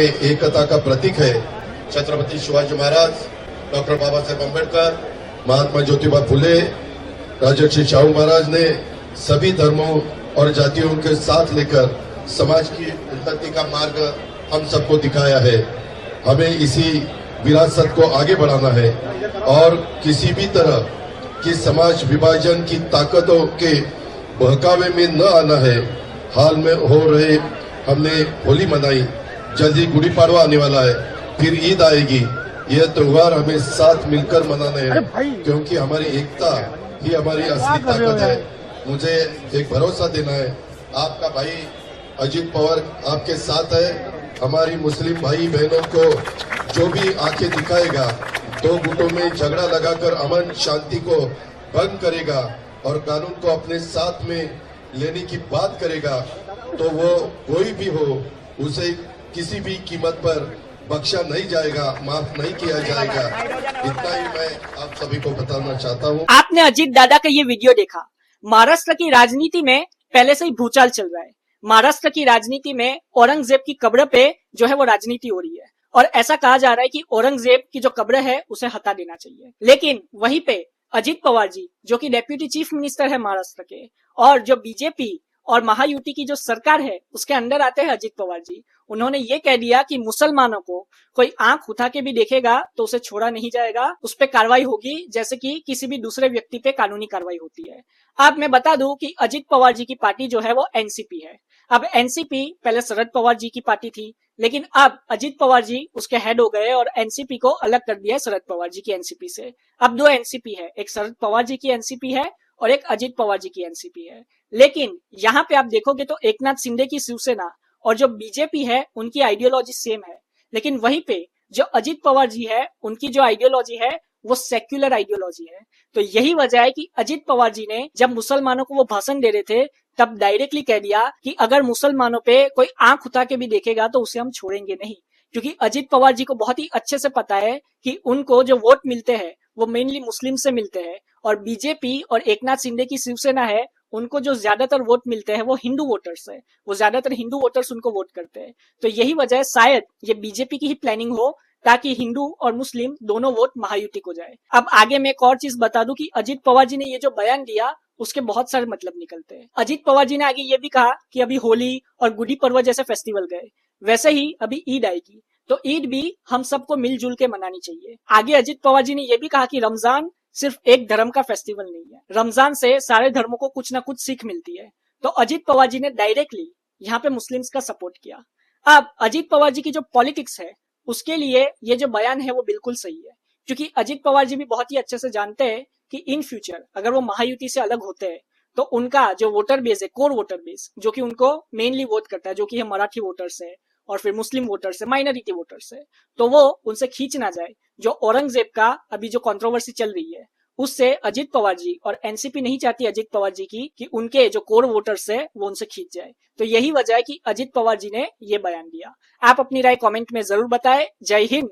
एकता का प्रतीक है छत्रपति शिवाजी महाराज, डॉक्टर बाबा साहेब अम्बेडकर, महात्मा ज्योतिबा फुले, राजर्षि शाहू महाराज ने सभी धर्मों और जातियों के साथ लेकर समाज की उन्नति का मार्ग हम सबको दिखाया है। हमें इसी विरासत को आगे बढ़ाना है और किसी भी तरह की समाज विभाजन की ताकतों के बहकावे में न आना है। हाल में हो रहे हमने होली मनाई, जल्दी गुड़ी पाड़वा आने वाला है, फिर ईद आएगी। यह त्योहार हमें साथ मिलकर मनाने हैं क्योंकि हमारी एकता ही हमारी असली ताकत है। मुझे एक भरोसा देना है, आपका भाई अजीत पवार आपके साथ है। हमारी मुस्लिम भाई बहनों को जो भी आंखें दिखाएगा, दो गुटों में झगड़ा लगाकर अमन शांति को भंग करेगा और कानून को अपने साथ में लेने की बात करेगा, तो वो कोई भी हो, उसे किसी भी कीमत पर बख्शा नहीं जाएगा, माफ नहीं किया जाएगा। इतना ही मैं आप सभी को बताना चाहता हूँ। आपने अजीत दादा का ये वीडियो देखा। महाराष्ट्र की राजनीति में पहले से ही भूचाल चल रहा है। महाराष्ट्र की राजनीति में औरंगजेब की कब्र पे जो है वो राजनीति हो रही है और ऐसा कहा जा रहा है कि औरंगजेब की जो कब्र है उसे हटा देना चाहिए। लेकिन वहीं पे अजीत पवार जी जो कि डेप्यूटी चीफ मिनिस्टर है महाराष्ट्र के, और जो बीजेपी और महायुति की जो सरकार है उसके अंदर आते हैं अजीत पवार जी, उन्होंने ये कह दिया कि मुसलमानों को कोई आंख उठा के भी देखेगा तो उसे छोड़ा नहीं जाएगा, उस पर कार्रवाई होगी जैसे कि किसी भी दूसरे व्यक्ति पे कानूनी कार्रवाई होती है। अब मैं बता दूं कि अजीत पवार जी की पार्टी जो है वो एनसीपी है। अब एनसीपी पहले शरद पवार जी की पार्टी थी, लेकिन अब अजीत पवार जी उसके हेड हो गए और एनसीपी को अलग कर दिया शरद पवार जी की एनसीपी से। अब दो एनसीपी है, एक शरद पवार जी की एनसीपी है और एक अजीत पवार जी की एनसीपी है। लेकिन यहाँ पे आप देखोगे तो एकनाथ शिंदे की शिवसेना और जो बीजेपी है उनकी आइडियोलॉजी सेम है, लेकिन वहीं पे जो अजीत पवार जी है उनकी जो आइडियोलॉजी है वो सेक्युलर आइडियोलॉजी है। तो यही वजह है कि अजीत पवार जी ने जब मुसलमानों को वो भाषण दे रहे थे तब डायरेक्टली कह दिया कि अगर मुसलमानों पे कोई आंख उठा के भी देखेगा तो उसे हम छोड़ेंगे नहीं, क्योंकि अजीत पवार जी को बहुत ही अच्छे से पता है कि उनको जो वोट मिलते हैं वो मेनली मुस्लिम से मिलते हैं और बीजेपी और एकनाथ शिंदे की शिवसेना है उनको जो ज्यादातर वोट मिलते हैं वो हिंदू वोटर्स है, वो ज्यादातर हिंदू वोटर्स उनको वोट करते हैं। तो यही वजह है शायद ये बीजेपी की ही प्लानिंग हो ताकि हिंदू और मुस्लिम दोनों वोट महायुति को जाए। अब आगे मैं एक और चीज बता दूं कि अजीत पवार जी ने ये जो बयान दिया उसके बहुत सारे मतलब निकलते हैं। अजीत पवार जी ने आगे ये भी कहा कि अभी होली और गुड़ी पर्व जैसे फेस्टिवल गए, वैसे ही अभी ईद आएगी, तो ईद भी हम सबको मिलजुल के मनानी चाहिए। आगे अजीत पवार जी ने यह भी कहा कि रमजान सिर्फ एक धर्म का फेस्टिवल नहीं है, रमजान से सारे धर्मों को कुछ ना कुछ सीख मिलती है। तो अजीत पवार जी ने डायरेक्टली यहाँ पे मुस्लिम्स का सपोर्ट किया। अब अजीत पवार जी की जो पॉलिटिक्स है उसके लिए ये जो बयान है वो बिल्कुल सही है, क्योंकि अजीत पवार जी भी बहुत ही अच्छे से जानते हैं कि इन फ्यूचर अगर वो महायुति से अलग होते हैं तो उनका जो वोटर बेस है, कोर वोटर बेस, जो कि उनको मेनली वोट करता है, जो कि है मराठी वोटर्स है और फिर मुस्लिम वोटर्स है, माइनॉरिटी वोटर्स है, तो वो उनसे खींच ना जाए। जो औरंगजेब का अभी जो कंट्रोवर्सी चल रही है उससे अजीत पवार जी और एनसीपी नहीं चाहती अजीत पवार जी की कि उनके जो कोर वोटर्स है वो उनसे खींच जाए। तो यही वजह है कि अजीत पवार जी ने ये बयान दिया। आप अपनी राय कमेंट में जरूर बताएं। जय हिंद।